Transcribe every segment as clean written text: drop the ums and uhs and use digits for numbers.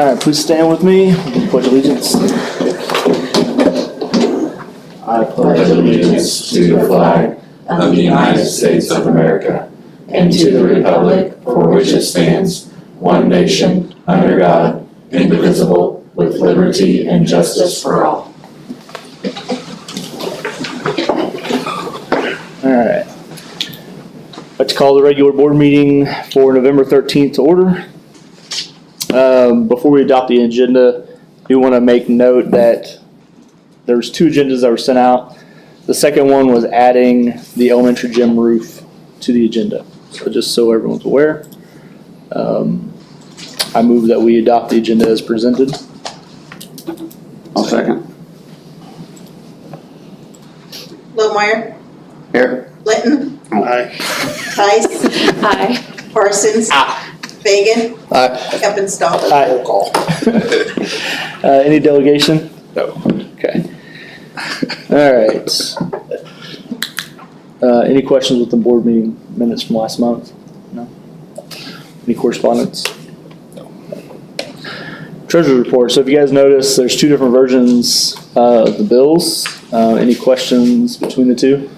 right, please stand with me. Pledge allegiance. I pledge allegiance to the flag of the United States of America and to the republic for which it stands, one nation, under God, indivisible, with liberty and justice for all. All right. I'd like to call the regular board meeting for November 13th to order. Before we adopt the agenda, we want to make note that there's two agendas that were sent out. The second one was adding the elementary gym roof to the agenda. So just so everyone's aware, I move that we adopt the agenda as presented. I'll second. Lowmeyer, Here. Linton, Aye. Tice, Aye. Parsons, Fagan, Aye. Heppenstall. Aye. Call. Any delegation? No. Okay. All right. Any questions with the board meeting minutes from last month? No? Any correspondence? No. Treasurer's report. So if you guys notice, there's two different versions of the bills. Any questions between the two?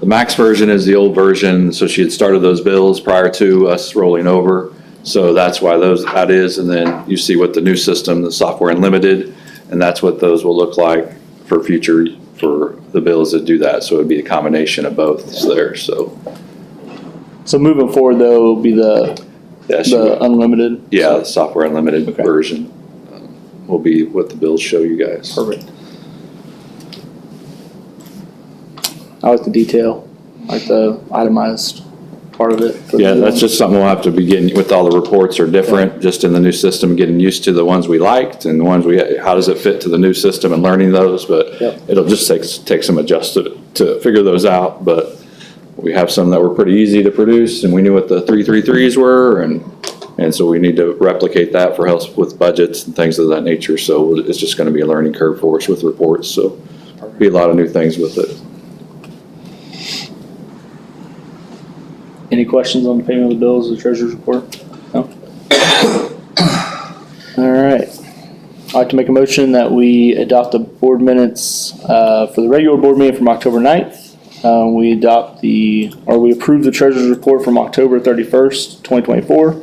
The max version is the old version, so she had started those bills prior to us rolling over. So that's why that is, and then you see what the new system, the Software Unlimited, and that's what those will look like for future, for the bills that do that. So it would be a combination of both there, so. So moving forward, though, will be the unlimited? Yeah, the Software Unlimited Okay. version will be what the bills show you guys. Perfect. I like the detail, I like the itemized part of it. Yeah, that's just something we'll have to be getting with. All the reports are different, just in the new system, getting used to the ones we liked and the ones how does it fit to the new system and learning those, but Yep. it'll just take some adjustment to figure those out, but we have some that were pretty easy to produce and we knew what the 333s were, and so we need to replicate that for help with budgets and things of that nature, so it's just gonna be a learning curve for us with reports, so be a lot of new things with it. Any questions on the payment of the bills, the treasurer's report? No? All right. I'd like to make a motion that we adopt the board minutes for the regular board meeting from October 9th. We approve the treasurer's report from October 31st, 2024.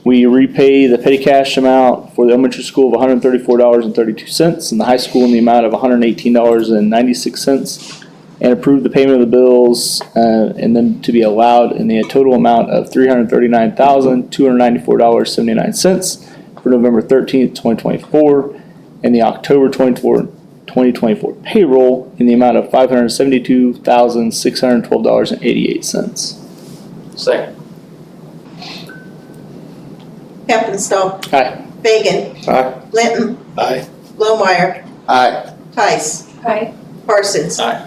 We repay the petty cash amount for the elementary school of $134.32 and the high school in the amount of $118.96. And approve the payment of the bills and then to be allowed in the total amount of $339,294.79 for November 13th, 2024, and the October 2024 payroll in the amount of $572,612.88. Second. Heppenstall, Aye. Fagan, Aye. Linton, Aye. Lowmeyer, Aye. Tice, Aye. Parsons. Aye.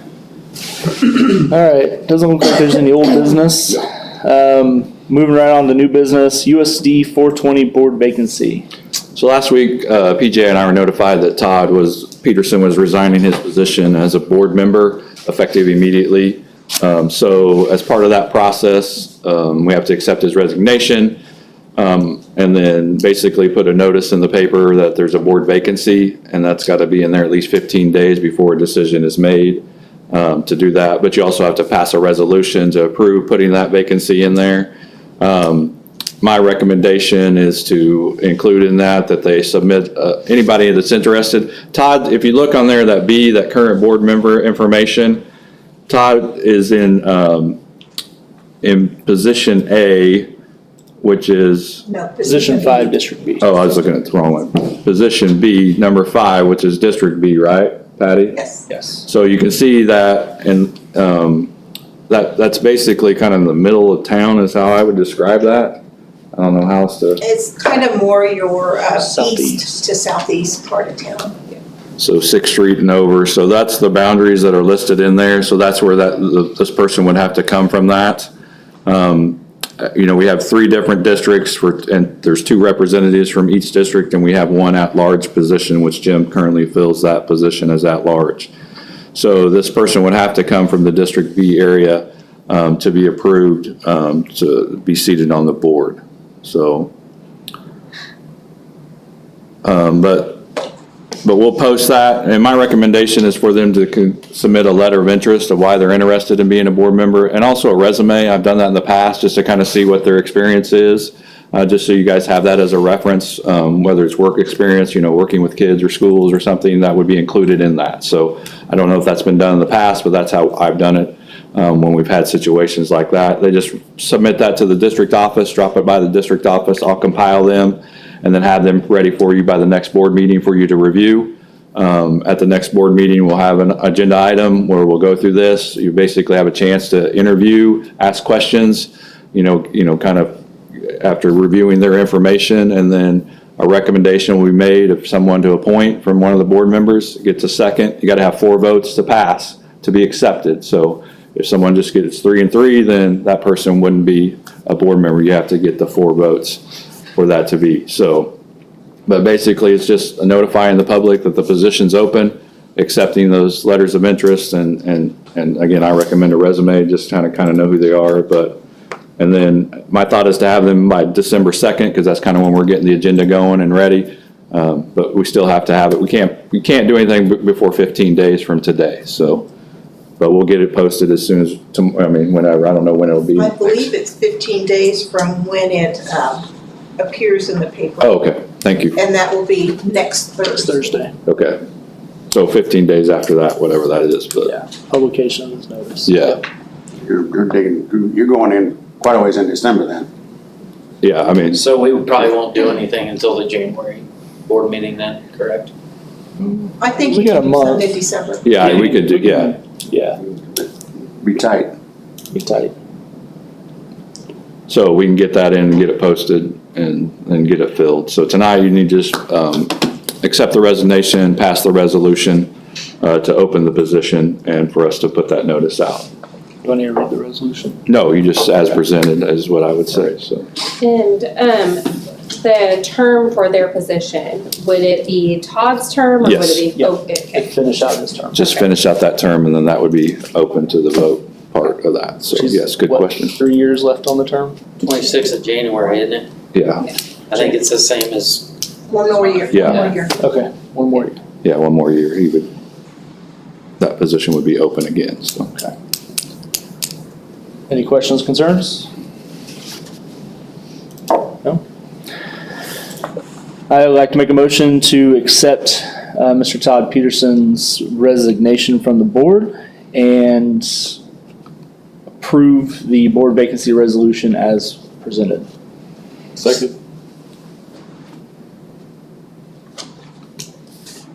All right, doesn't look like there's any old business. Moving right on to new business, USD420 board vacancy. So last week, PJ and I were notified that Peterson was resigning his position as a board member effective immediately. So as part of that process, we have to accept his resignation and then basically put a notice in the paper that there's a board vacancy, and that's got to be in there at least 15 days before a decision is made to do that. But you also have to pass a resolution to approve putting that vacancy in there. My recommendation is to include in that they submit anybody that's interested. Todd, if you look on there, that current board member information, Todd is in position A, which is, No, Position 5, District B. oh, I was looking at the wrong one. Position B, number 5, which is District B, right, Patty? Yes. Yes. So you can see that, and that's basically kind of in the middle of town is how I would describe that. I don't know how else to. It's kind of more your Southeast. east to southeast part of town. So 6th Street and over, so that's the boundaries that are listed in there, so that's where this person would have to come from that. We have 3 different districts and there's 2 representatives from each district, and we have 1 at-large position, which Jim currently fills that position as at-large. So this person would have to come from the District B area to be approved to be seated on the board. So But we'll post that, and my recommendation is for them to submit a letter of interest of why they're interested in being a board member, and also a resume. I've done that in the past, just to kind of see what their experience is, just so you guys have that as a reference, whether it's work experience, working with kids or schools or something, that would be included in that. So I don't know if that's been done in the past, but that's how I've done it when we've had situations like that. They just submit that to the district office, drop it by the district office, I'll compile them, and then have them ready for you by the next board meeting for you to review. At the next board meeting, we'll have an agenda item where we'll go through this. You basically have a chance to interview, ask questions, kind of after reviewing their information, and then a recommendation will be made of someone to appoint from one of the board members. Gets a second. You got to have 4 votes to pass to be accepted. So if someone just gets 3 and 3, then that person wouldn't be a board member. You have to get the 4 votes for that to be. So, but basically it's just notifying the public that the position's open, accepting those letters of interest, and again, I recommend a resume, just kind of know who they are. And then my thought is to have them by December 2nd, because that's kind of when we're getting the agenda going and ready. But we still have to have it. We can't do anything before 15 days from today. So, but we'll get it posted as soon as, whenever. I don't know when it'll be. I believe it's 15 days from when it appears in the paper. Oh, okay. Thank you. And that will be next Thursday. Okay. So 15 days after that, whatever that is, but. Yeah, publications, notice. Yeah. You're going in quite a ways in December then. Yeah, So we probably won't do anything until the January board meeting then, correct? I think We you got a can do some month. in December. yeah, we could do, yeah. Yeah, Be tight. be tight. So we can get that in and get it posted and get it filled. So tonight you need to just accept the resignation, pass the resolution to open the position, and for us to put that notice out. Do I need to read the resolution? No, you just as presented is what I would say, so. And the term for their position, would it be Todd's term or would Yes. it be? Yeah. Okay. Finish out this term. Just finish out that term, and then that would be open to the vote part of that. So She's, yes, good what, question. 3 years left on the term? 26th of January, isn't it? Yeah, I think it's the same as, One more year, Yeah. one more year. Okay, one more year. yeah, one more year, that position would be open again, so. Okay. Any questions, concerns? No? I would like to make a motion to accept Mr. Todd Peterson's resignation from the board and approve the board vacancy resolution as presented. Second.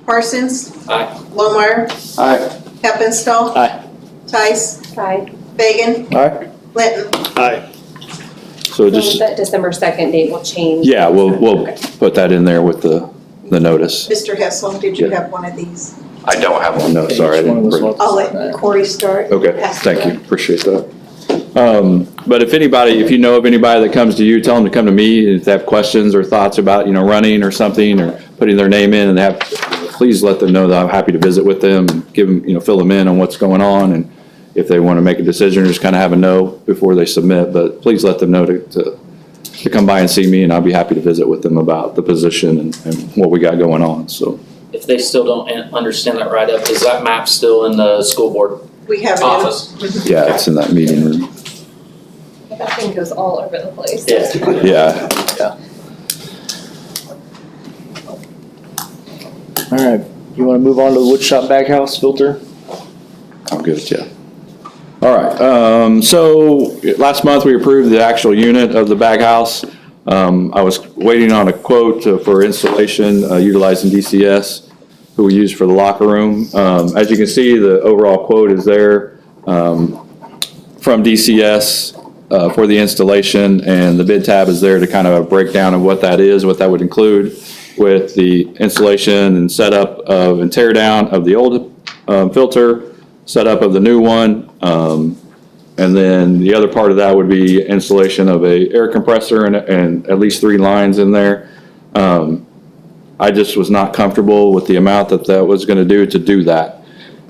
Parsons, aye. Lowmeyer, Aye. Heppenstall. Aye. Tice, Aye. Fagan, Aye. Linton. Aye. So just, That December 2nd date will change. yeah, we'll Okay. put that in there with the notice. Mr. Hessel, did you Yeah. have one of these? I don't have one, no, sorry. I Each one of didn't us bring- will have to I'll sign let that. Corey start. Okay, Pass it thank you, around. appreciate that. But if you know of anybody that comes to you, tell them to come to me if they have questions or thoughts about, running or something, or putting their name in, and please let them know that I'm happy to visit with them and give them, fill them in on what's going on, and if they want to make a decision, just kind of have a no before they submit, but please let them know to come by and see me, and I'll be happy to visit with them about the position and what we got going on, so. If they still don't understand that right up, is that map still in the school board We have it. office? Yeah, it's in that meeting room. That thing goes all over the place. Yeah. Yeah, All right, you want to move on to the woodshop baghouse filter? I'm good, yeah. All right, so last month we approved the actual unit of the baghouse. I was waiting on a quote for installation utilizing DCS, who we use for the locker room. As you can see, the overall quote is there from DCS for the installation, and the bid tab is there to kind of a breakdown of what that is, what that would include with the installation and setup of and tear down of the old filter, setup of the new one, and then the other part of that would be installation of a air compressor and at least 3 lines in there. I just was not comfortable with the amount that was going to do that.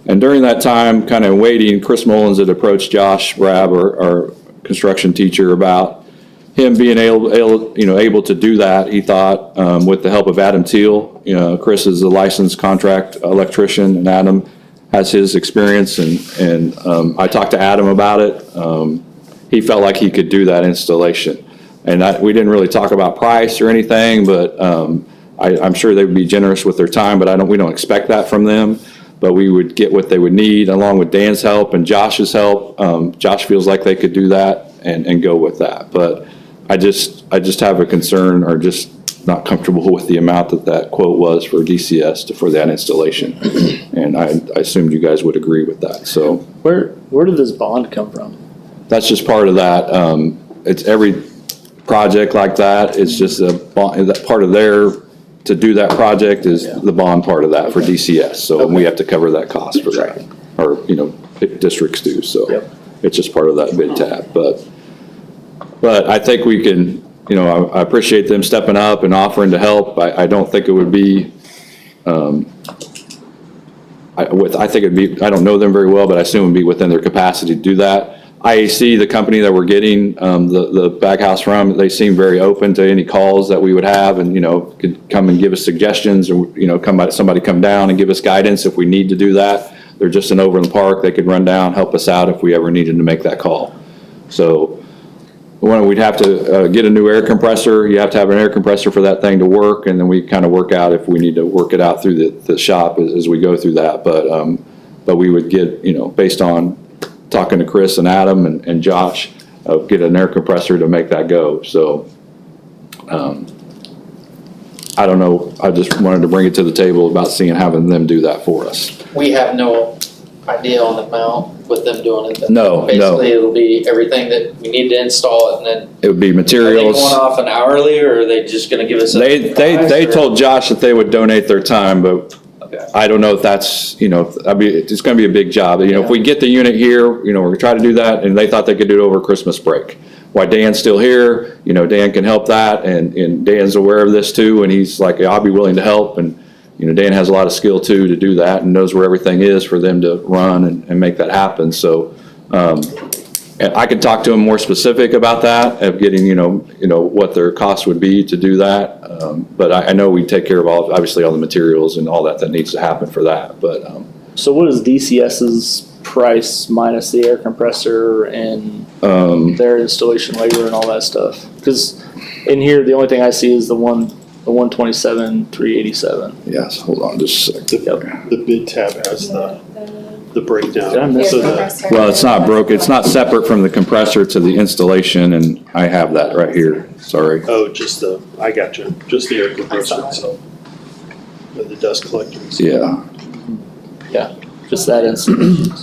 And during that time, kind of waiting, Chris Mullins had approached Josh Rabb, our construction teacher, about him being able to do that, he thought, with the help of Adam Teal. Chris is a licensed contract electrician, and Adam has his experience, and I talked to Adam about it. He felt like he could do that installation. And we didn't really talk about price or anything, but I'm sure they would be generous with their time, but we don't expect that from them. But we would get what they would need, along with Dan's help and Josh's help. Josh feels like they could do that and go with that. But I just have a concern, or just not comfortable with the amount that quote was for DCS for that installation. And I assumed you guys would agree with that. So Where did this bond come from? that's just part of that. It's every project like that. It's just a bond, that part of to do that project is the bond part of that for DCS. So we have to cover that cost for that, or districts do. So it's just part of that bid tab. But I think we can, I appreciate them stepping up and offering to help. I don't think it would be, I think it'd be, I don't know them very well, but I assume it'd be within their capacity to do that. IAC, the company that we're getting the baghouse from, they seem very open to any calls that we would have, and could come and give us suggestions, or somebody come down and give us guidance if we need to do that. They're just over in the park. They could run down, help us out if we ever needed to make that call. So we'd have to get a new air compressor. You have to have an air compressor for that thing to work, and then we kind of work out if we need to work it out through the shop as we go through that. But we would get, based on talking to Chris and Adam and Josh, get an air compressor to make that go. So I don't know. I just wanted to bring it to the table about having them do that for us. We have no idea on the amount with them doing it. No. Basically, it'll be everything that we need to install it, and then It would be are they materials. going off an hourly, or are they just gonna give us a They price, or- told Josh that they would donate their time, but Okay. I don't know if that's, it's gonna be a big job. If we get the unit here, we're gonna try to do that, and they thought they could do it over Christmas break. While Dan's still here, Dan can help that, and Dan's aware of this too, and he's like, I'll be willing to help, and, Dan has a lot of skill too to do that, and knows where everything is for them to run and make that happen. So, and I could talk to them more specific about that, of getting, what their cost would be to do that. But I know we take care of obviously all the materials and all that needs to happen for that, but, So what is DCS's price minus the air compressor and their installation labor and all that stuff? Because in here, the only thing I see is the 127,387. yes, hold on just a second. The bid tab has the breakdown. Did I miss So it? the- Well, it's not broke, it's not separate from the compressor to the installation, and I have that right here, sorry. Oh, I got you, just the air compressor itself. The dust collectors. Yeah, Just that installation.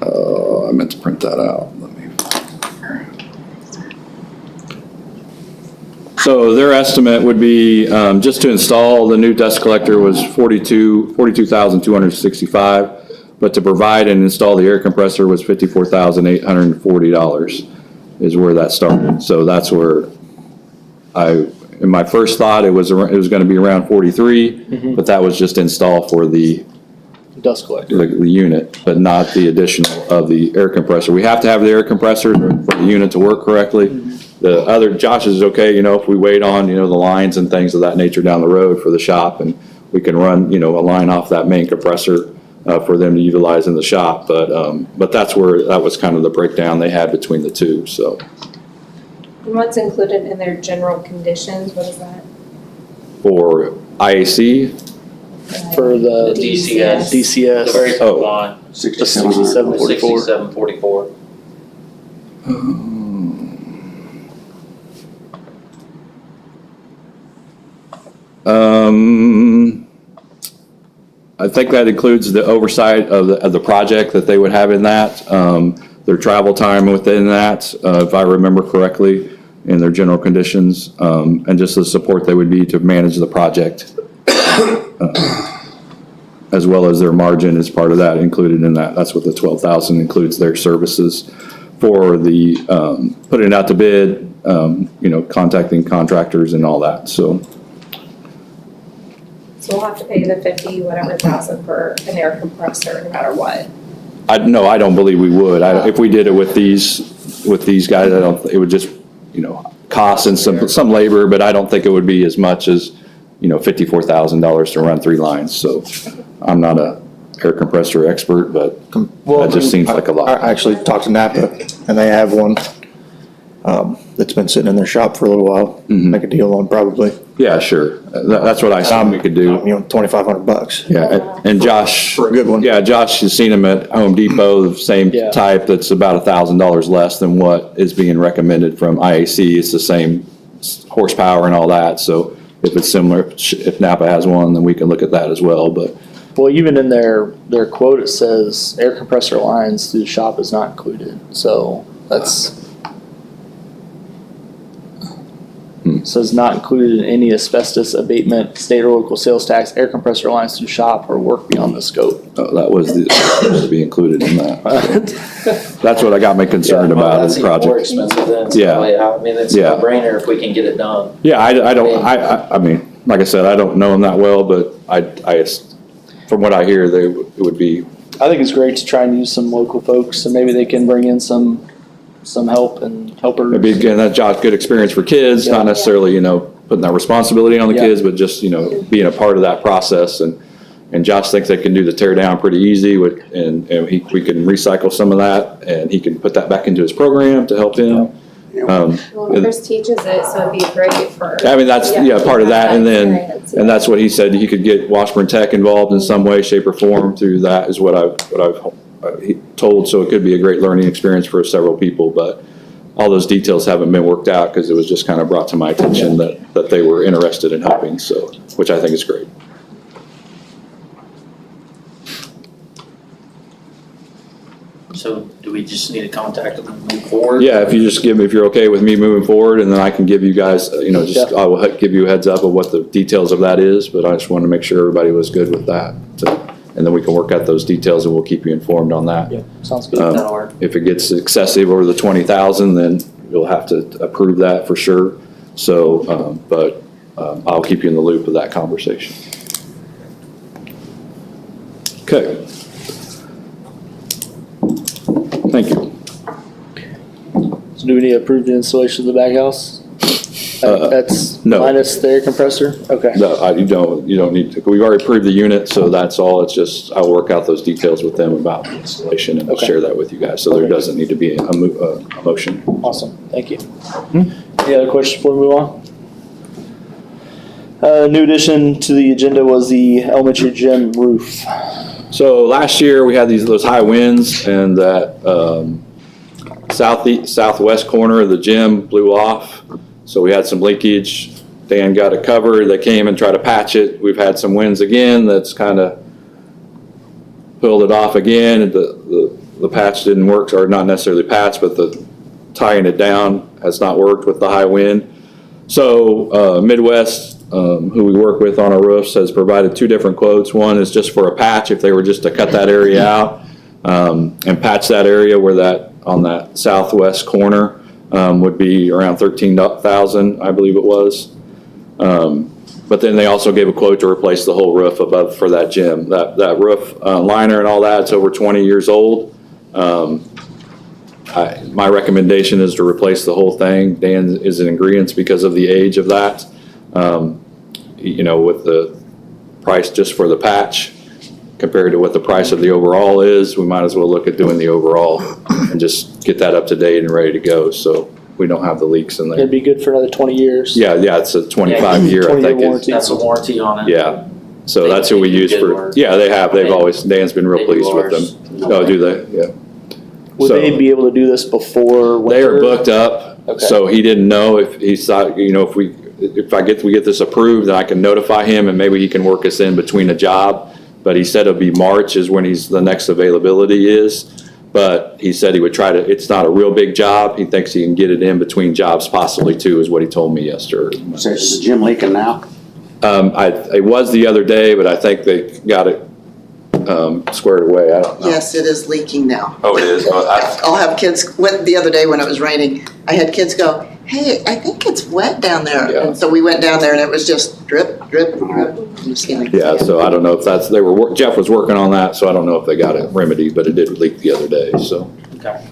I meant to print that out. So their estimate would be, just to install the new dust collector was $42,265, but to provide and install the air compressor was $54,840 is where that started. So that's where in my first thought, it was gonna be around 43, but that was just install for the Dust collector. the unit, but not the additional of the air compressor. We have to have the air compressor for the unit to work correctly. The other, Josh is okay, if we wait on, the lines and things of that nature down the road for the shop, and we can run, a line off that main compressor for them to utilize in the shop. But that was kind of the breakdown they had between the two, so. And what's included in their general conditions, what is that? For IAC, For the DCS. The DCS. very top Oh. line, 6,744. 6744. I think that includes the oversight of the project that they would have in that, their travel time within that, if I remember correctly, in their general conditions, and just the support they would be to manage the project, as well as their margin is part of that, included in that. That's what the 12,000 includes, their services for the putting it out to bid, contacting contractors and all that. So we'll have to pay the 50 whatever thousand for an air compressor no matter what. no, I don't believe we would. If we did it with these with these guys, it would just, cost and some labor, but I don't think it would be as much as, $54,000 to run 3 lines. So I'm not a air compressor expert, but that just seems like a lot. I actually talked to Napa, and they have one that's been sitting in their shop for a little while. Make a deal on probably, Yeah, sure. That's what I thought we could do. $2,500. Yeah, and Josh. For a good one. Yeah, Josh has seen them at Home Depot, the same Yeah. type, that's about $1,000 less than what is being recommended from IAC. It's the same horsepower and all that, so if it's similar, if Napa has one, then we can look at that as well, but. Well, even in their quote, it says air compressor lines through the shop is not included, so that's. Says not included in any asbestos abatement, state or local sales tax, air compressor lines through shop or work beyond the scope. That was supposed to be included in that. That's what I got me concerned about That's this even more project. expensive than, Yeah. I mean, it's a Yeah. no-brainer if we can get it done. Yeah, I mean, like I said, I don't know them that well, but from what I hear, it would be, I think it's great to try and use some local folks, and maybe they can bring in some help and helpers. it'd be, again, that job, good experience for kids, not necessarily, putting that responsibility on the Yeah. kids, but just, being a part of that process. And Josh thinks they can do the tear down pretty easy and we can recycle some of that, and he can put that back into his program to help him. Well, Chris teaches it, so it'd be great for. I mean, that's, part of that, and then, experience, and that's what he said, he could get Washburn Tech involved in some way, shape, or form through that, is what I've told, so it could be a great learning experience for several people, but all those details haven't been worked out, because it was just kind of brought to my attention that they were interested in helping, so, which I think is great. So do we just need to contact them and move forward? Yeah, if you just if you're okay with me moving forward, and then I can give you guys, I will give you a heads up of what the details of that is, but I just wanted to make sure everybody was good with that. And then we can work out those details, and we'll keep you informed on that. Yeah, sounds good. That'll work. If it gets excessive over the 20,000, then you'll have to approve that for sure. So, I'll keep you in the loop of that conversation. Okay. Thank you. So do we need to approve the installation of the baghouse? That's no. minus the air compressor? Okay. No, you don't need to. We've already approved the unit, so that's all. It's just, I'll work out those details with them about the installation, and I'll Okay. share that with you guys. So there doesn't need to be a motion. Awesome, thank you. Any other questions before we move on? New addition to the agenda was the elementary gym roof. So last year, we had those high winds, and that southwest corner of the gym blew off. So we had some leakage. Dan got it covered. They came and tried to patch it. We've had some winds again that's kind of pulled it off again. And the patch didn't work, or not necessarily patch, but the tying it down has not worked with the high wind. So Midwest, who we work with on our roofs, has provided 2 different quotes. One is just for a patch, if they were just to cut that area out and patch that area where on that southwest corner would be around $13,000, I believe it was. But then they also gave a quote to replace the whole roof above for that gym. That roof liner and all that, it's over 20 years old. My recommendation is to replace the whole thing. Dan is in agreement because of the age of that. With the price just for the patch compared to what the price of the overall is, we might as well look at doing the overall and just get that up to date and ready to go, so we don't have the leaks in there. It'd be good for another 20 years. Yeah, it's a 25-year, I 20-year think. warranty. That's a warranty on it. Yeah, so that's who we use They do for, work. yeah, they have, Dan's been real They do pleased with ours. them. Oh, do they? Yeah. Would So- they be able to do this before winter? They are booked up, Okay. so he didn't know if he thought, if we get this approved, then I can notify him and maybe he can work us in between a job. But he said it'll be March is when the next availability is. But he said he would try to, it's not a real big job. He thinks he can get it in between jobs possibly too, is what he told me yesterday. So is the gym leaking now? It was the other day, but I think they got it squared away. I don't know. Yes, it is leaking now. Oh, it is? I'll have kids, the other day when it was raining, I had kids go, hey, I think it's wet down there. Yeah. And so we went down there and it was just drip, drip, drip. Yeah, so I don't know if Jeff was working on that, so I don't know if they got it remedied, but it did leak the other day, so. Okay.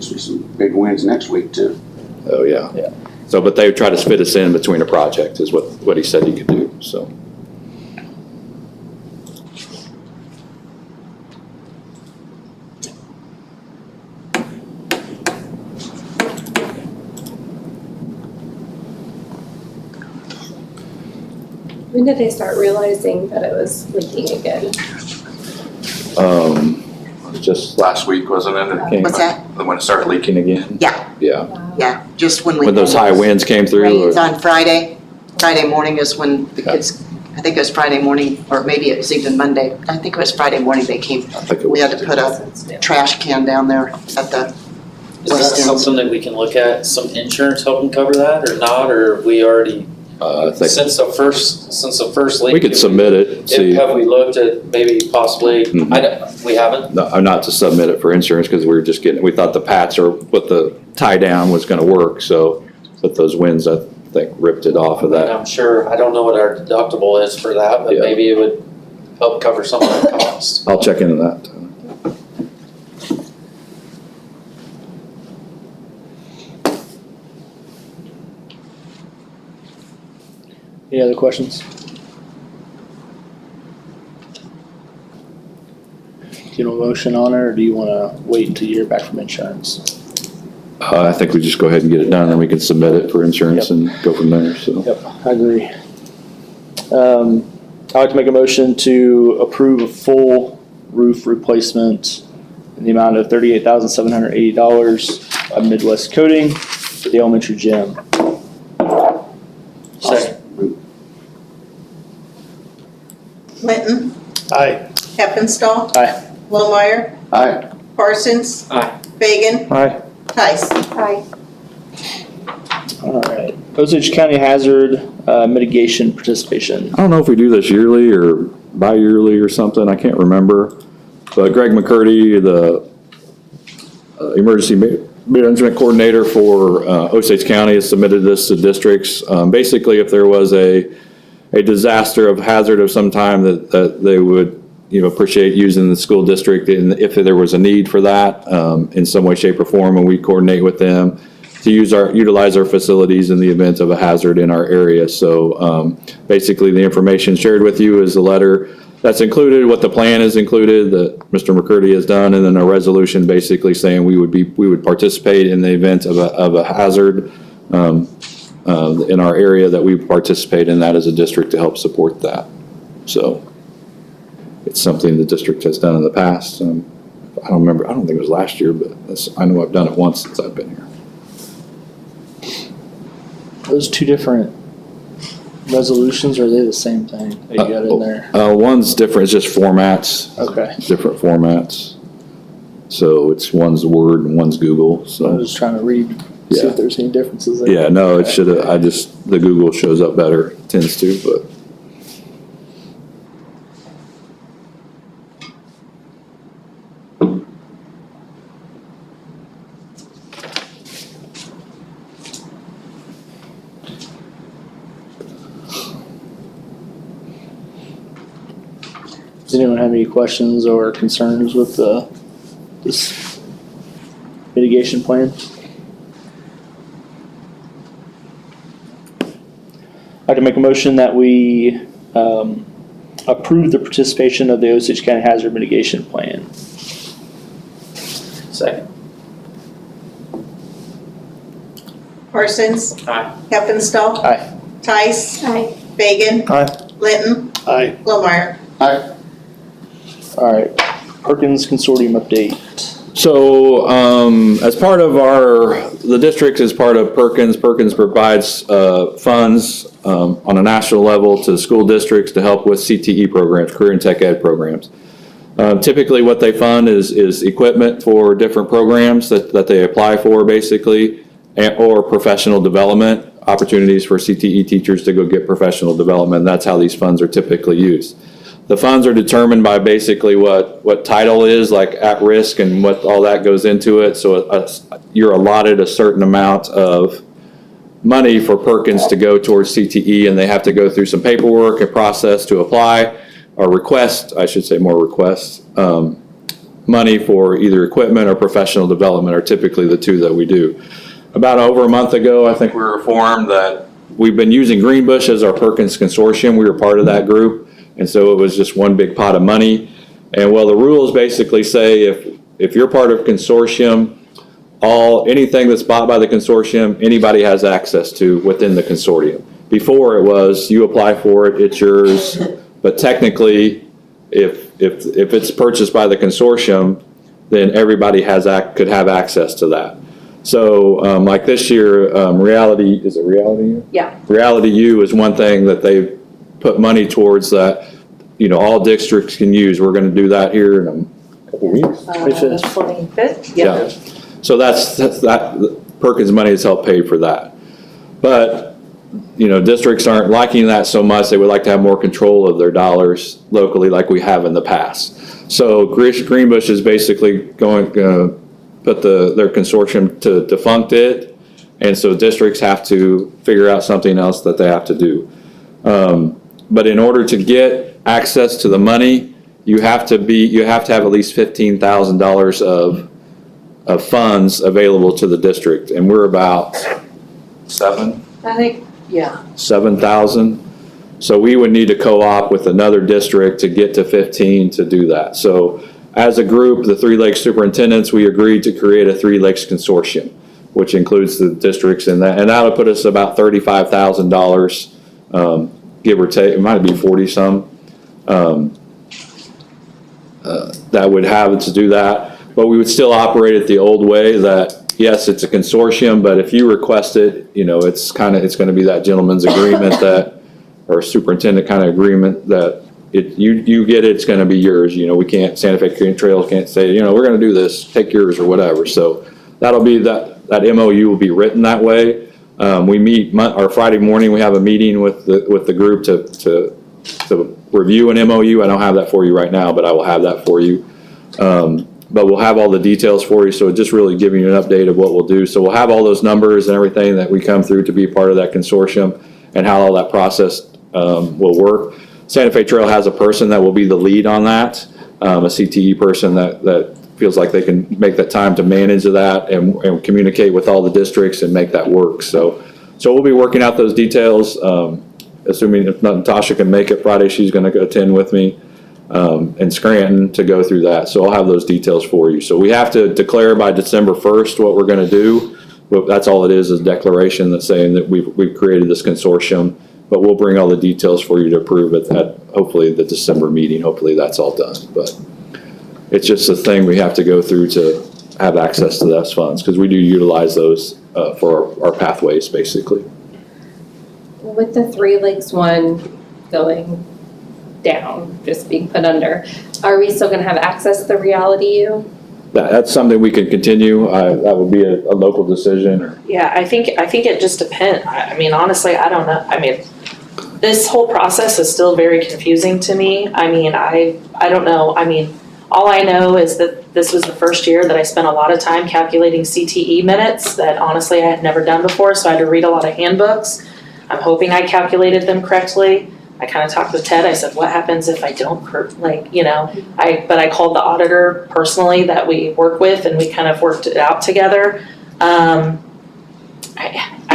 supposed to be some big wins next week too. Oh, yeah. Yeah. So, but they would try to fit us in between a project is what he said he could do, so. When did they start realizing that it was leaking again? Just last week, wasn't it? It came- What's that? When it started leaking again? Yeah. Yeah. Yeah, just when we. When those high winds came through? Rains or- on Friday. Friday morning is when the kids, I think it was Friday morning, or maybe it was even Monday. I think it was Friday morning they came. I think it We had to was. put a trash can down there at the Is that west end. something that we can look at, some insurance helping cover that or not, or we already, I think since the first leak? we could submit it, see. Have we looked at maybe possibly, Mhm. we haven't? No, not to submit it for insurance because we were just getting, we thought the patch or what the tie down was gonna work, so, but those winds, I think, ripped it off of And that. I'm sure, I don't know what our deductible is for that, but Yeah. maybe it would help cover some of that cost. I'll check into that. Any other questions? Do you want a motion on it, or do you want to wait until you hear back from insurance? I think we just go ahead and get it done, and we can submit it for insurance and go from there, so. Yep, I agree. I'd like to make a motion to approve a full roof replacement in the amount of $38,780 of Midwest Coating for the elementary gym. Second. Linton, Aye. Heppenstall. Aye. Blomeyer, Aye. Parsons. Aye. Fagan, Aye. Tice. Aye. All right. Osage County Hazard Mitigation Participation. I don't know if we do this yearly or bi-yearly or something, I can't remember. But Greg McCurdy, the Emergency Management Coordinator for Osage County, has submitted this to districts. Basically, if there was a disaster of hazard of some time that they would, appreciate using the school district, and if there was a need for that in some way, shape, or form, and we coordinate with them to utilize our facilities in the event of a hazard in our area. So basically, the information shared with you is a letter that's included, what the plan is included that Mr. McCurdy has done, and then a resolution basically saying we would participate in the event of a hazard in our area, that we participate in that as a district to help support that. So it's something the district has done in the past. I don't remember, I don't think it was last year, but I know I've done it once since I've been here. Those two different resolutions, or are they the same thing that you got in there? One's different, it's just formats, Okay. different formats. So one's Word and one's Google, I so. was just trying to read, see Yeah. if there's any differences there. Yeah, no, it should have, the Google shows up better, tends to, but. Does anyone have any questions or concerns with this mitigation plan? I'd like to make a motion that we approve the participation of the Osage County Hazard Mitigation Plan. Second. Parsons. Aye. Heppenstall. Aye. Tice. Aye. Fagan. Aye. Linton, Aye. Blomeyer. Aye. All right, Perkins Consortium update. So, as part of the district is part of Perkins provides funds on a national level to school districts to help with CTE programs, career and tech ed programs. Typically what they fund is equipment for different programs that they apply for basically, or professional development, opportunities for CTE teachers to go get professional development. That's how these funds are typically used. The funds are determined by basically what title is, like at risk, and what all that goes into it. So you're allotted a certain amount of money for Perkins to go towards CTE, and they have to go through some paperwork and process to apply, or request, I should say more requests. money for either equipment or professional development are typically the two that we do. About over a month ago, I think we were informed that we've been using Greenbush as our Perkins Consortium. We were part of that group, and so it was just one big pot of money. And well, the rules basically say if you're part of consortium, anything that's bought by the consortium, anybody has access to within the consortium. Before it was, you apply for it, it's yours, but technically, if it's purchased by the consortium, then everybody could have access to that. So, like this year, Reality U? Yeah. Reality U is one thing that they put money towards that, all districts can use. We're gonna do that here in a couple weeks. 25th? Yeah. So that Perkins money has helped pay for that. But, districts aren't liking that so much. They would like to have more control of their dollars locally like we have in the past. So Greenbush is basically going to put their consortium to defunct it. And so districts have to figure out something else that they have to do. But in order to get access to the money, you have to have at least $15,000 of funds available to the district, and we're about 7,000. So we would need to co-op with another district to get to 15 to do that. So as a group, the Three Lakes superintendents, we agreed to create a Three Lakes consortium, which includes the districts in that, and that'll put us about $35,000, give or take. It might be 40 some. That would have to do that. But we would still operate it the old way that, yes, it's a consortium, but if you request it, it's going to be that gentleman's agreement or superintendent kind of agreement that you get it, it's going to be yours. Santa Fe Trails can't say, we're going to do this, take yours or whatever. So that'll be that MOU will be written that way. We meet our Friday morning, we have a meeting with the group to review an MOU. I don't have that for you right now, but I will have that for you. But we'll have all the details for you, so just really giving you an update of what we'll do. So we'll have all those numbers and everything that we come through to be part of that consortium and how all that process will work. Santa Fe Trail has a person that will be the lead on that, a CTE person that feels like they can make that time to manage that and communicate with all the districts and make that work. So we'll be working out those details. Assuming if Natasha can make it Friday, she's going to go attend with me. In Scranton to go through that. So I'll have those details for you. So we have to declare by December 1st what we're going to do. But that's all it is a declaration that's saying that we've created this consortium. But we'll bring all the details for you to approve at hopefully the December meeting. Hopefully that's all done. But it's just a thing we have to go through to have access to those funds because we do utilize those for our pathways basically. With the Three Lakes one going down, just being put under, are we still gonna have access to the Reality U? That's something we can continue. That would be a local decision. Yeah, I think it just depends. I mean, honestly, I don't know. I mean, this whole process is still very confusing to me. I mean, I don't know. I mean, all I know is that this was the first year that I spent a lot of time calculating CTE minutes that honestly I had never done before, so I had to read a lot of handbooks. I'm hoping I calculated them correctly. I kind of talked with Ted. I said, what happens if I don't, but I called the auditor personally that we work with and we kind of worked it out together. I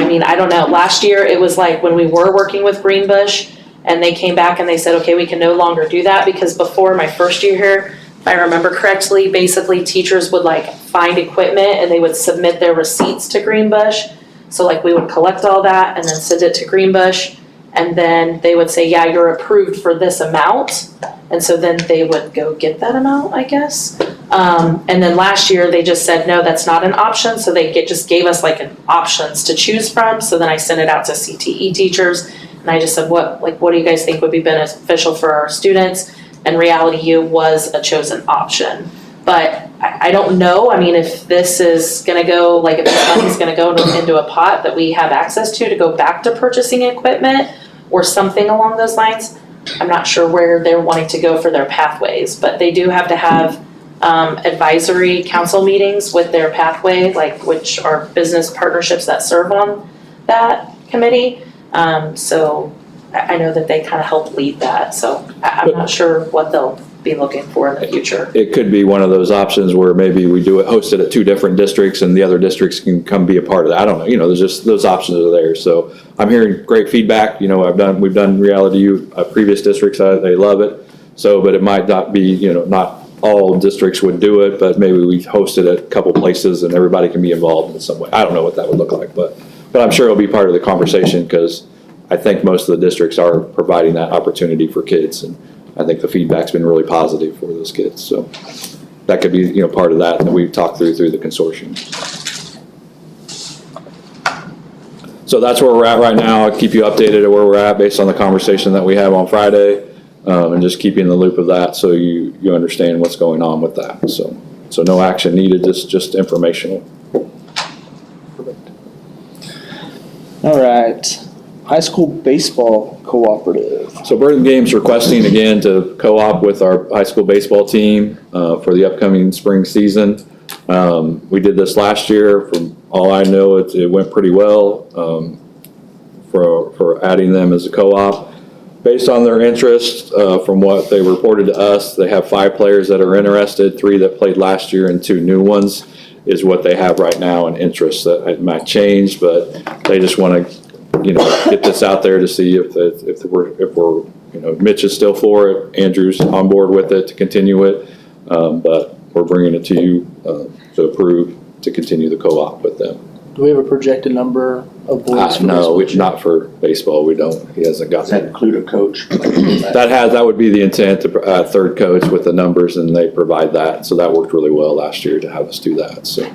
mean, I don't know. Last year it was like when we were working with Greenbush and they came back and they said, okay, we can no longer do that because before my first year here, if I remember correctly, basically teachers would find equipment and they would submit their receipts to Greenbush. So we would collect all that and then send it to Greenbush. And then they would say, yeah, you're approved for this amount. And so then they would go get that amount, I guess. And then last year they just said, no, that's not an option. So they just gave us an options to choose from. So then I sent it out to CTE teachers. And I just said, what do you guys think would be beneficial for our students? And Reality U was a chosen option. But I don't know. I mean, if this is going to go, if this money's going to go into a pot that we have access to go back to purchasing equipment or something along those lines, I'm not sure where they're wanting to go for their pathways. But they do have to have advisory council meetings with their pathway, which are business partnerships that serve on that committee. So I know that they kind of help lead that. So I'm not sure what they'll be looking for in the future. It could be one of those options where maybe we do it, host it at 2 different districts and the other districts can come be a part of that. I don't know, there's just, those options are there. So I'm hearing great feedback, we've done Reality U, previous districts, they love it. So, but it might not be, not all districts would do it, but maybe we host it at a couple places and everybody can be involved in some way. I don't know what that would look like, but I'm sure it'll be part of the conversation because I think most of the districts are providing that opportunity for kids. And I think the feedback's been really positive for those kids. So that could be, part of that we've talked through the consortium. So that's where we're at right now. I'll keep you updated at where we're at based on the conversation that we have on Friday, and just keep you in the loop of that so you understand what's going on with that. So no action needed, just informational. All right. High school baseball cooperative. So Burlingame requesting again to co-op with our high school baseball team for the upcoming spring season. We did this last year. From all I know, it went pretty well for adding them as a co-op. Based on their interest, from what they reported to us, they have 5 players that are interested, 3 that played last year and 2 new ones is what they have right now in interest. That it might change, but they just want to get this out there to see if we're Mitch is still for it, Andrew's on board with it to continue it, but we're bringing it to you to approve to continue the co-op with them. Do we have a projected number of boys? No, not for baseball. We don't. He hasn't got Does that include a coach? that would be the intent to 3rd coach with the numbers, and they provide that. So that worked really well last year to have us do that. So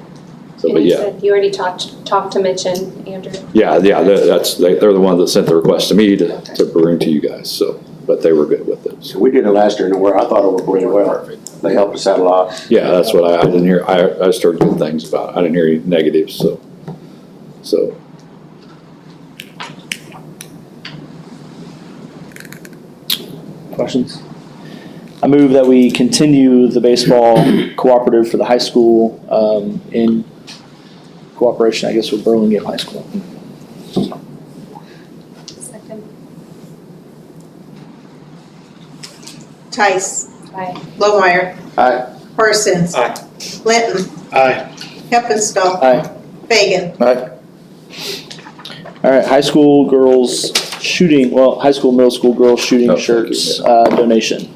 And but you yeah. said you already talked to Mitch and Andrew? Yeah, they're the ones that sent the request to me to bring to you guys, so, but they were good with it. So, So we did it last year, and I thought it worked really well. They helped us out a lot. yeah, that's what I didn't hear, I just heard good things about it. I didn't hear any negatives, so. Questions? I move that we continue the baseball cooperative for the high school in cooperation, I guess, with Burlingame High School. Second. Tice, Aye. Lowmeyer, Aye. Parsons. Aye. Linton, Aye. Heppenstall, Aye. Fagan. Aye. All right, high school girls high school, middle school girls shooting Oh, thank you, shirts donation.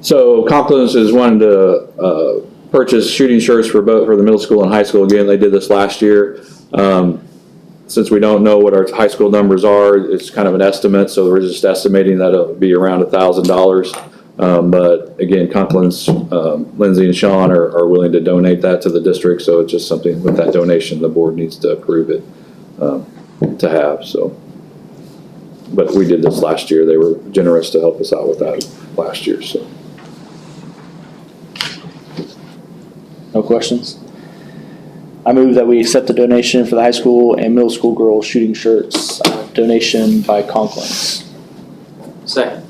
So Conklins is wanting to purchase shooting shirts for both for the middle school and high school. Again, they did this last year. Since we don't know what our high school numbers are, it's kind of an estimate. So we're just estimating that it'll be around $1,000. But again, Conklins, Lindsay and Sean are willing to donate that to the district. So it's just something with that donation, the board needs to approve it to have. So, but we did this last year. They were generous to help us out with that last year. So. No questions? I move that we accept the donation for the high school and middle school girls shooting shirts, donation by Conklins. Second.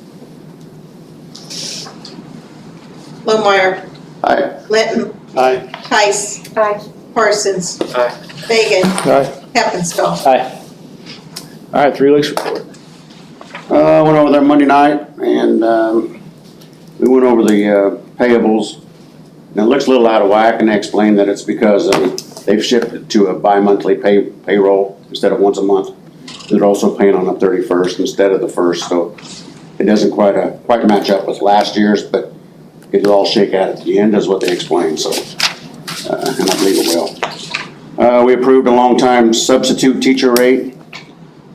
Lowmeyer, Aye. Linton, Aye. Tice, Aye. Parsons, Aye. Fagan, Aye. Heppenstall. Aye. All right, 3 Lakes report. Went over there Monday night, and we went over the payables. And it looks a little out of whack, and they explained that it's because they've shifted to a bi-monthly payroll instead of once a month. They're also paying on the 31st instead of the 1st, so it doesn't quite match up with last year's, but it'll all shake out at the end, is what they explained, so, and I believe it will. We approved a long-time substitute teacher rate.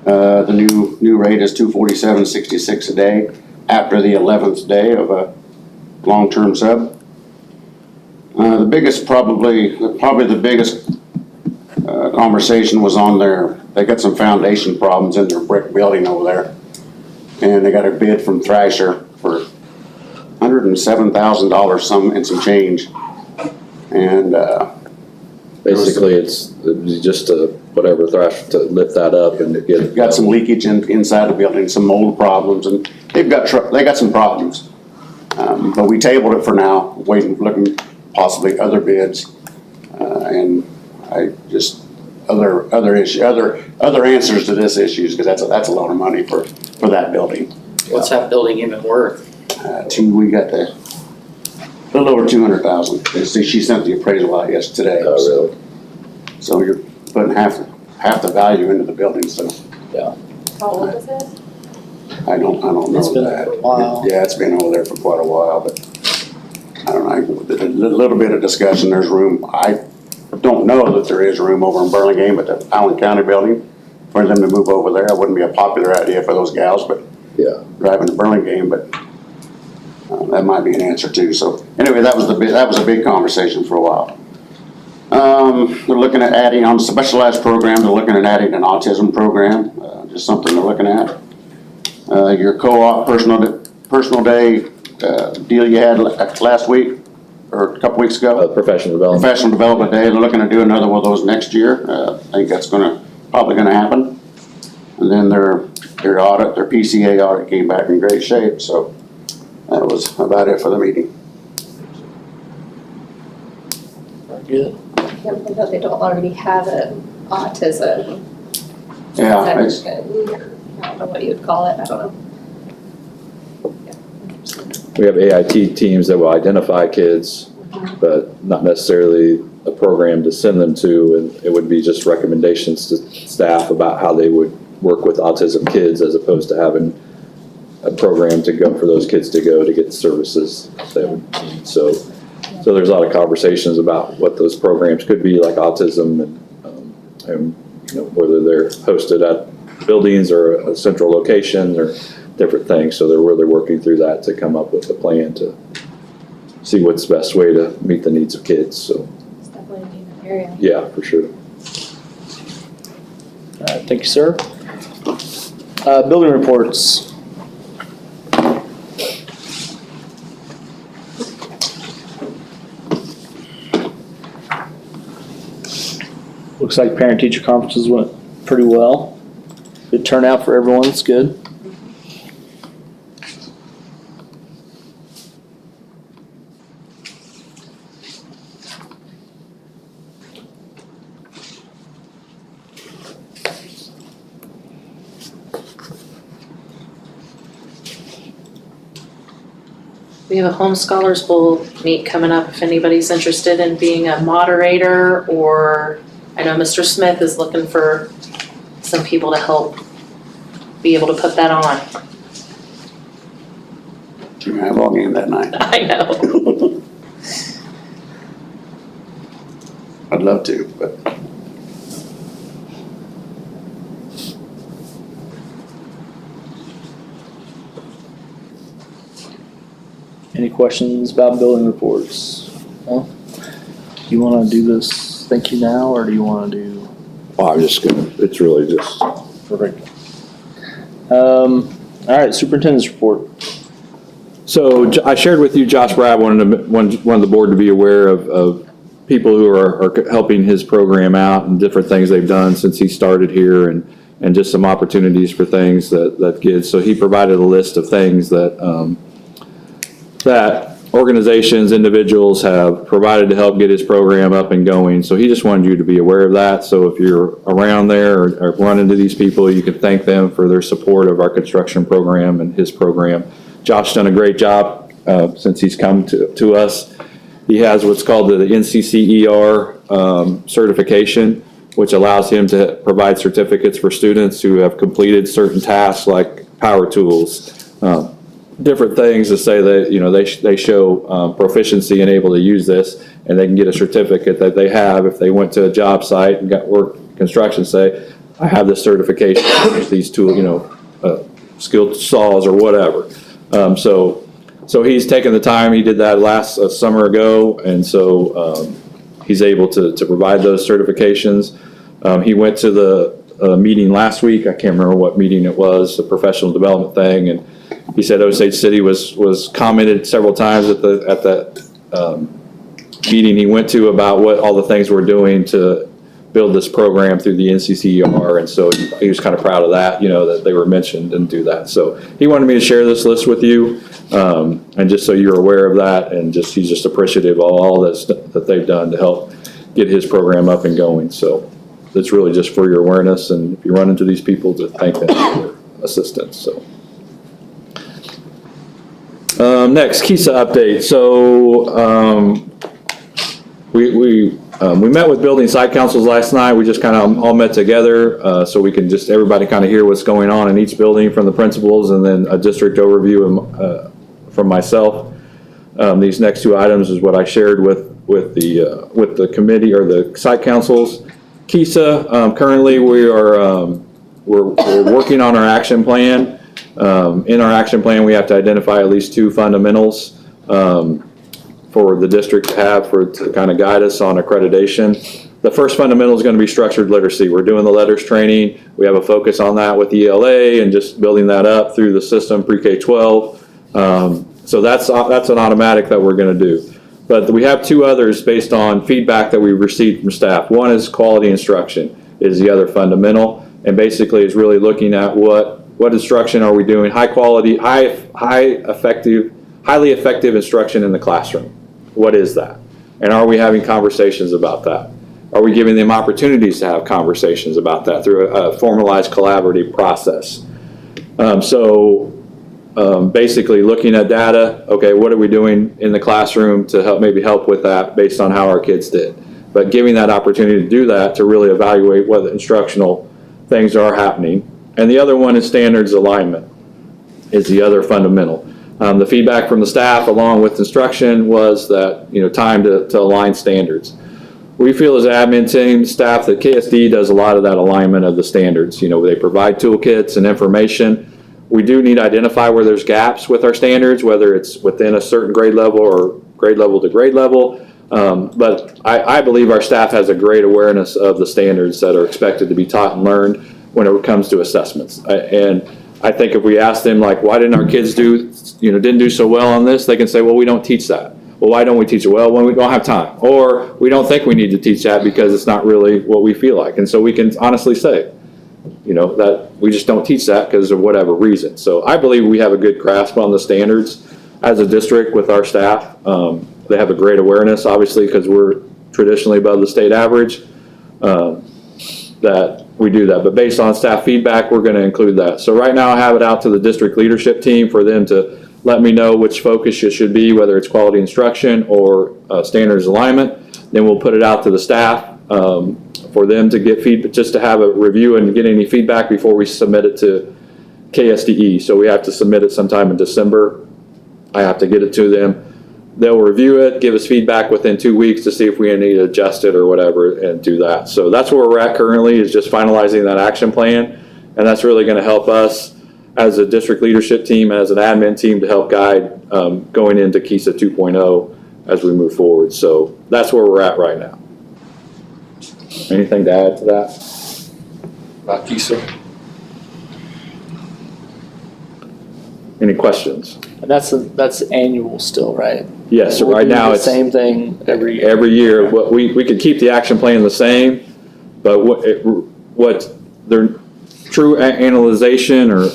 The new rate is $247.66 a day after the 11th day of a long-term sub. The biggest, probably the biggest conversation was on they got some foundation problems in their brick building over there. And they got a bid from Thrasher for $107,000 some change. And Basically, it's just whatever Thrasher to lift that up and to get it. got some leakage inside the building, some mold problems, and they got some problems. But we tabled it for now, looking possibly other bids, and I just other answers to this issues, because that's a lot of money for that building. What's that building even worth? We got the little over 200,000. See, she sent the appraisal out yesterday. Oh, really? So you're putting half the value into the building, so How old is it? I don't know It's been that. a while. Yeah, it's been over there for quite a while, but I don't know, a little bit of discussion, there's room. I don't know that there is room over in Burlingame, but the Allen County building, for them to move over there, wouldn't be a popular idea for those gals, but Yeah. driving to Burlingame, but that might be an answer too. So anyway, that was a big conversation for a while. They're looking at adding on specialized programs. They're looking at adding an autism program, just something they're looking at. Your co-op personal day deal you had last week or a couple weeks ago. Professional development. Professional Development Day. They're looking to do another one of those next year. I think that's probably gonna happen. And then their PCA audit came back in great shape. So that was about it for the meeting. Very good. I can't believe that they don't already have an autism Yeah, section, or I don't know what you would call it, I don't know. We have AIT teams that will identify kids, but not necessarily a program to send them to, and it would be just recommendations to staff about how they would work with autism kids as opposed to having a program to go for those kids to go to get the services they would need. So there's a lot of conversations about what those programs could be, like autism, and whether they're hosted at buildings or a central location or different things. So they're really working through that to come up with a plan to see what's the best way to meet the needs of kids. So It's definitely a new area. yeah, for sure. All right, thank you, sir. Building reports. Looks like parent-teacher conferences went pretty well. Good turnout for everyone, it's good. We have a Home Scholars Bowl meet coming up if anybody's interested in being a moderator, or I know Mr. Smith is looking for some people to help be able to put that on. Junior high ball game that night. I know. I'd love to, but Any questions about building reports? No? You wanna do this thank you now, or do you wanna do? Well, I'm just gonna, it's really just, Perfect. All right, superintendent's report. so I shared with you, Josh Brad wanted the board to be aware of people who are helping his program out and different things they've done since he started here, and just some opportunities for things that kids. So he provided a list of things that organizations, individuals have provided to help get his program up and going. So he just wanted you to be aware of that. So if you're around there or run into these people, you can thank them for their support of our construction program and his program. Josh's done a great job since he's come to us. He has what's called the NCCER certification, which allows him to provide certificates for students who have completed certain tasks like power tools, different things to say that, they show proficiency and able to use this, and they can get a certificate that they have if they went to a job site and got work construction, say, I have this certification, these tools, skilled saws or whatever. So he's taken the time, he did that last summer ago, and so he's able to provide those certifications. He went to the meeting last week, I can't remember what meeting it was, the professional development thing, and he said Osage City was commented several times at that meeting he went to about what all the things we're doing to build this program through the NCCER, and so he was kind of proud of that, that they were mentioned and do that. So he wanted me to share this list with you, and just so you're aware of that, and he's just appreciative of all that they've done to help get his program up and going. So it's really just for your awareness, and if you run into these people, to thank them for their assistance. So. Next, KISA update. So, we met with building site councils last night. We just kind of all met together, so we can just, everybody kind of hear what's going on in each building from the principals, and then a district overview from myself. These next two items is what I shared with the committee or the site councils. KISA, currently we're working on our action plan. In our action plan, we have to identify at least 2 fundamentals for the district to have to kind of guide us on accreditation. The first fundamental is going to be structured literacy. We're doing the letters training. We have a focus on that with ELA and just building that up through the system pre-K-12. So that's an automatic that we're going to do. But we have 2 others based on feedback that we've received from staff. One is quality instruction is the other fundamental, and basically is really looking at what instruction are we doing, high quality, highly effective instruction in the classroom. What is that? And are we having conversations about that? Are we giving them opportunities to have conversations about that through a formalized collaborative process? Basically looking at data, okay, what are we doing in the classroom to help with that based on how our kids did? But giving that opportunity to do that, to really evaluate what the instructional things are happening. And the other one is standards alignment, is the other fundamental. The feedback from the staff along with instruction was that, time to align standards. We feel as admin team staff that KSD does a lot of that alignment of the standards. They provide toolkits and information. We do need to identify where there's gaps with our standards, whether it's within a certain grade level or grade level to grade level. But I believe our staff has a great awareness of the standards that are expected to be taught and learned when it comes to assessments. And I think if we ask them, like, why didn't our kids didn't do so well on this, they can say, well, we don't teach that. Well, why don't we teach it? Well, when we don't have time. Or we don't think we need to teach that because it's not really what we feel like. And so we can honestly say, that we just don't teach that because of whatever reason. So I believe we have a good grasp on the standards as a district with our staff. They have a great awareness, obviously, because we're traditionally above the state average, that we do that. But based on staff feedback, we're going to include that. So right now I have it out to the district leadership team for them to let me know which focus it should be, whether it's quality instruction or standards alignment. Then we'll put it out to the staff for them to get feedback, just to have a review and get any feedback before we submit it to KSDE. So we have to submit it sometime in December. I have to get it to them. They'll review it, give us feedback within 2 weeks to see if we need to adjust it or whatever and do that. So that's where we're at currently, is just finalizing that action plan. And that's really going to help us as a district leadership team, as an admin team, to help guide going into KISA 2.0 as we move forward. So that's where we're at right now. Anything to add to that about KISA? Any questions? And that's annual still, right? Yes, so We'll right do now the it's same thing every year. Every year. What we could keep the action plan the same, but what their true analyzation or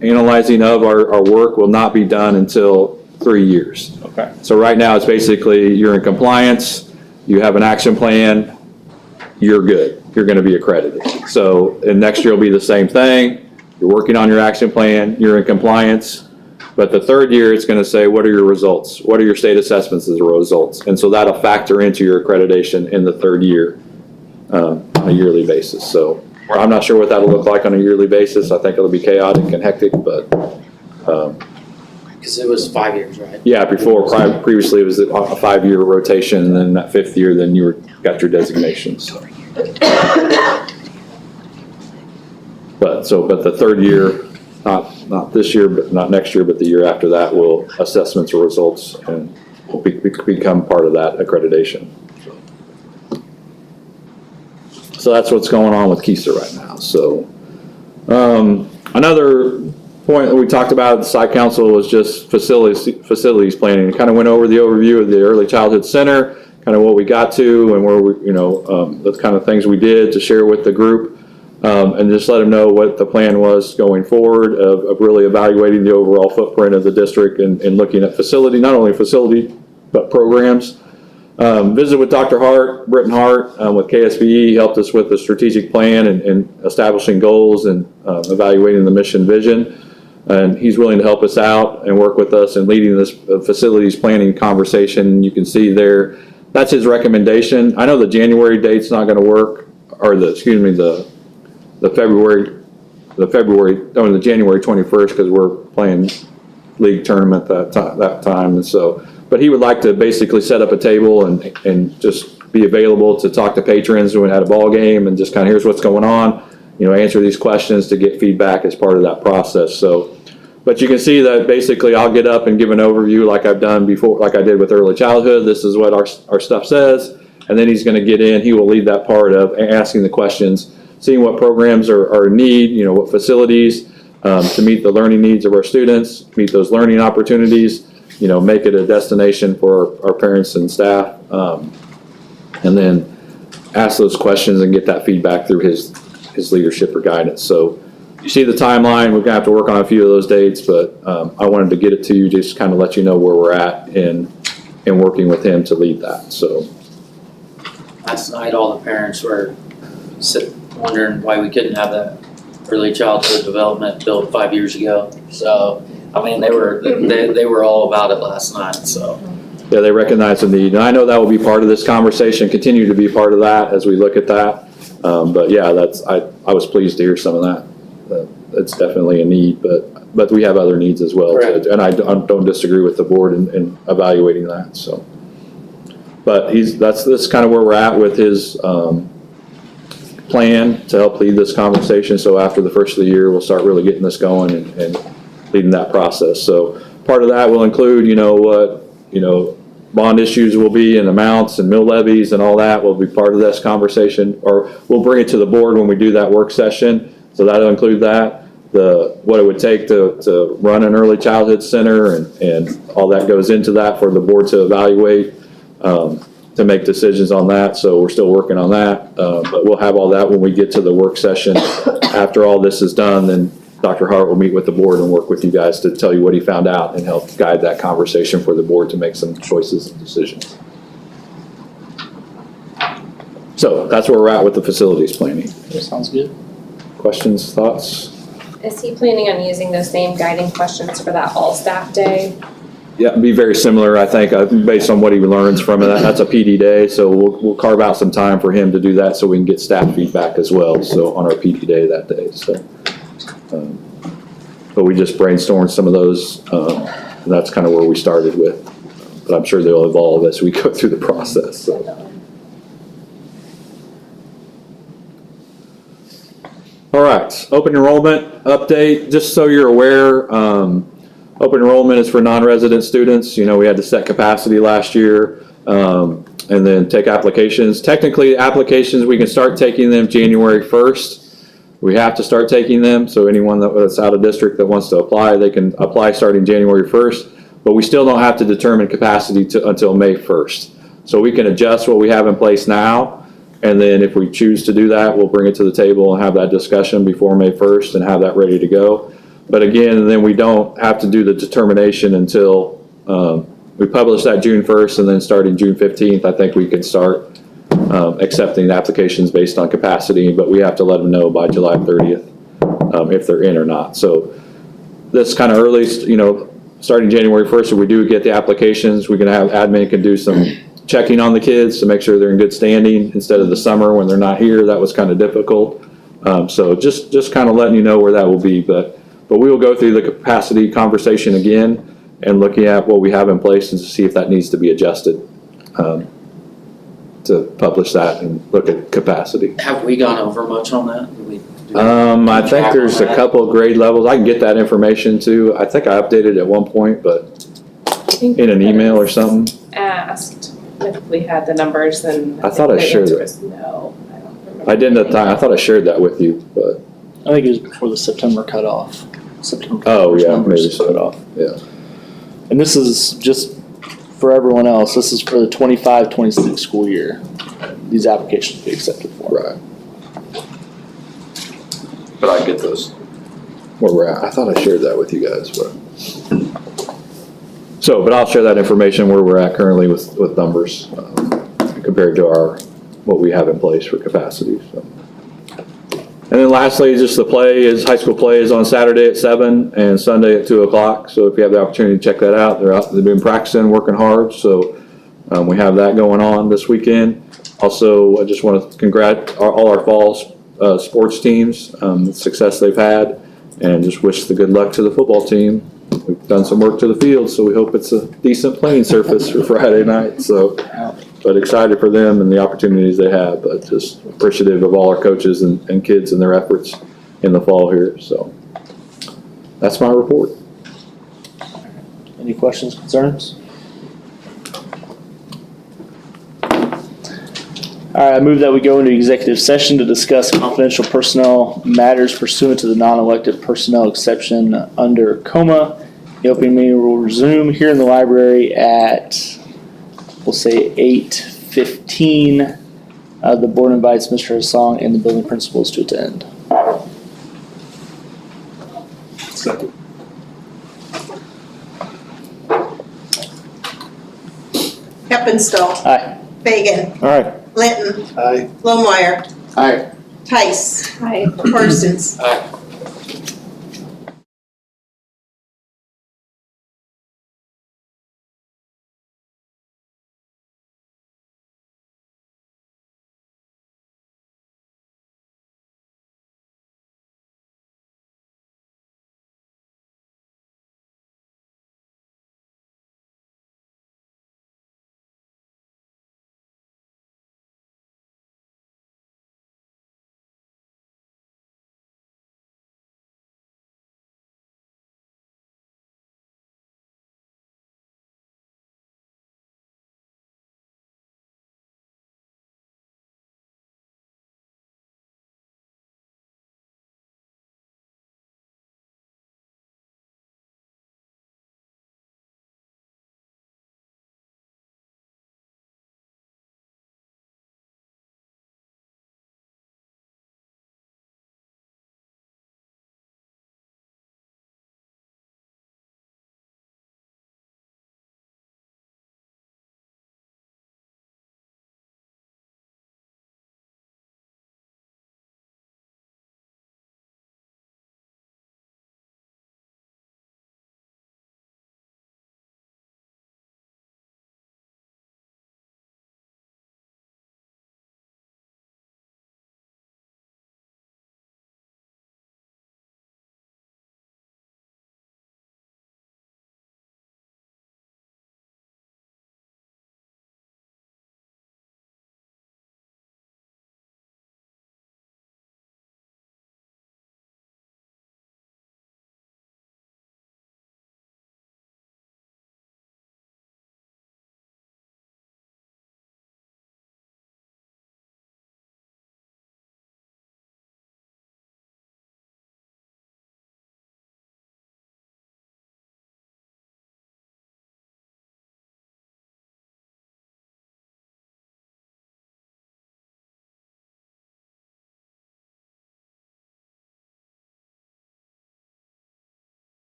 analyzing of our work will not be done until 3 years. Okay. So right now it's basically you're in compliance, you have an action plan, you're good. You're going to be accredited. So and next year will be the same thing. You're working on your action plan, you're in compliance. But the 3rd year, it's going to say, what are your results? What are your state assessments as a results? And so that'll factor into your accreditation in the 3rd year on a yearly basis. So I'm not sure what that'll look like on a yearly basis. I think it'll be chaotic and hectic, but. Because it was 5 years, right? Yeah, previously it was a 5-year rotation, and then that 5th year, then you got your designations. But the 3rd year, not this year, but not next year, but the year after that, will assessments or results and will become part of that accreditation. So that's what's going on with KISA right now. So another point that we talked about at the site council was just facilities planning. Kind of went over the overview of the early childhood center, kind of what we got to and where we, the kind of things we did to share with the group. And just let them know what the plan was going forward of really evaluating the overall footprint of the district and looking at facility, not only facility, but programs. Visit with Dr. Hart, Britton Hart with KSBE, helped us with the strategic plan and establishing goals and evaluating the mission vision. And he's willing to help us out and work with us in leading this facilities planning conversation. You can see there, that's his recommendation. I know the January date's not gonna work, or the January 21st, because we're playing league tournament that time, and so, but he would like to basically set up a table and just be available to talk to patrons when we had a ball game, and just kind of here's what's going on, answer these questions to get feedback as part of that process. So, but you can see that basically I'll get up and give an overview like I've done before, like I did with early childhood. This is what our stuff says, and then he's going to get in. He will lead that part of asking the questions, seeing what programs are in need, what facilities to meet the learning needs of our students, meet those learning opportunities, make it a destination for our parents and staff, and then ask those questions and get that feedback through his leadership or guidance. So you see the timeline. We're gonna have to work on a few of those dates, but I wanted to get it to you, just kind of let you know where we're at in working with him to lead that. So Last night, all the parents were wondering why we couldn't have that early childhood development built 5 years ago. So, I mean, they were all about it last night, so. yeah, they recognize the need, and I know that will be part of this conversation, continue to be part of that as we look at that. But yeah, I was pleased to hear some of that. It's definitely a need, but we have other needs as well. Correct. And I don't disagree with the board in evaluating that. So, but that's kind of where we're at with his plan to help lead this conversation. So after the first of the year, we'll start really getting this going and leading that process. So part of that will include, what bond issues will be and amounts and mill levies and all that will be part of this conversation, or we'll bring it to the board when we do that work session. So that'll include that, what it would take to run an early childhood center and all that goes into that for the board to evaluate, to make decisions on that. So we're still working on that, but we'll have all that when we get to the work session. After all this is done, then Dr. Hart will meet with the board and work with you guys to tell you what he found out and help guide that conversation for the board to make some choices and decisions. So that's where we're at with the facilities planning. Sounds good. Questions, thoughts? Is he planning on using those same guiding questions for that all staff day? Yeah, it'd be very similar, I think, based on what he learns from it. That's a PD day, so we'll carve out some time for him to do that so we can get staff feedback as well, so on our PD day that day. So, but we just brainstormed some of those, and that's kind of where we started with. But I'm sure they'll evolve as we go through the process. So. All right, open enrollment update. Just so you're aware, open enrollment is for non-resident students. We had to set capacity last year and then take applications. Technically, applications, we can start taking them January 1st. We have to start taking them, so anyone that's out of district that wants to apply, they can apply starting January 1st, but we still don't have to determine capacity until May 1st. So we can adjust what we have in place now, and then if we choose to do that, we'll bring it to the table and have that discussion before May 1st and have that ready to go. But again, then we don't have to do the determination until we publish that June 1st, and then starting June 15th, I think we can start accepting applications based on capacity, but we have to let them know by July 30th if they're in or not. So this kind of early, starting January 1st, if we do get the applications, we can have admin can do some checking on the kids to make sure they're in good standing instead of the summer when they're not here. That was kind of difficult. So just kind of letting you know where that will be, but we will go through the capacity conversation again and looking at what we have in place and to see if that needs to be adjusted to publish that and look at capacity. Have we gone over much on that? I think there's a couple of grade levels. I can get that information too. I think I updated at one point, but in an email or something. Asked if we had the numbers, and I thought I shared it. No, I don't remember. I didn't at the time. I thought I shared that with you, but. I think it was before the September cutoff. September. Oh, yeah, numbers maybe so. cutoff. Yeah. And this is just for everyone else. This is for the 25-26 school year. These applications will be accepted for. Right. But I get those where we're at. I thought I shared that with you guys, but. So, but I'll share that information where we're at currently with numbers compared to what we have in place for capacity. So. And then lastly, just high school play is on Saturday at 7 and Sunday at 2 o'clock. So if you have the opportunity to check that out, they've been practicing, working hard. So we have that going on this weekend. Also, I just want to congratulate all our fall sports teams, the success they've had, and just wish the good luck to the football team. We've done some work to the field, so we hope it's a decent playing surface for Friday night. So, but excited for them and the opportunities they have, but just appreciative of all our coaches and kids and their efforts in the fall here. So that's my report. Any questions, concerns? All right, I move that we go into executive session to discuss confidential personnel matters pursuant to the non-elected personnel exception under COMA. The opening meeting will resume here in the library at, we'll say 8:15. The board invites Mr. Hassan and the building principals to attend. Second. Heppenstall. Aye. Fagan. All right. Linton. Aye. Blomeyer. Aye. Tice. Hi. Parsons. Aye.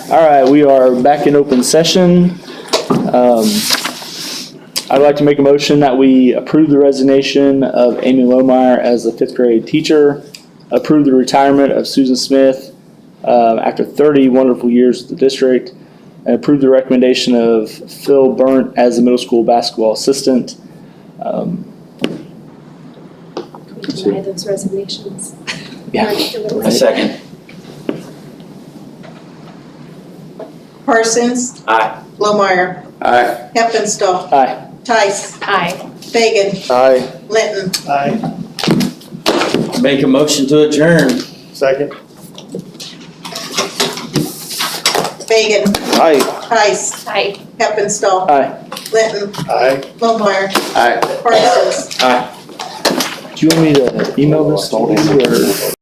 All right, we are back in open session. I'd like to make a motion that we approve the resignation of Amy Lohmeyer as a fifth grade teacher, approve the retirement of Susan Smith after 30 wonderful years with the district, and approve the recommendation of Phil Burnt as the middle school basketball assistant. Can we deny those resignations? Yeah. A second. Parsons. Aye. Lohmeyer. Aye. Heppenstall. Aye. Tice. Aye. Fagan. Aye. Linton. Aye. Make a motion to adjourn. Second. Fagan. Aye. Tice. Aye. Heppenstall. Aye. Linton. Aye. Lohmeyer. Aye. Parsons. Aye. Do you want me to email this to you or?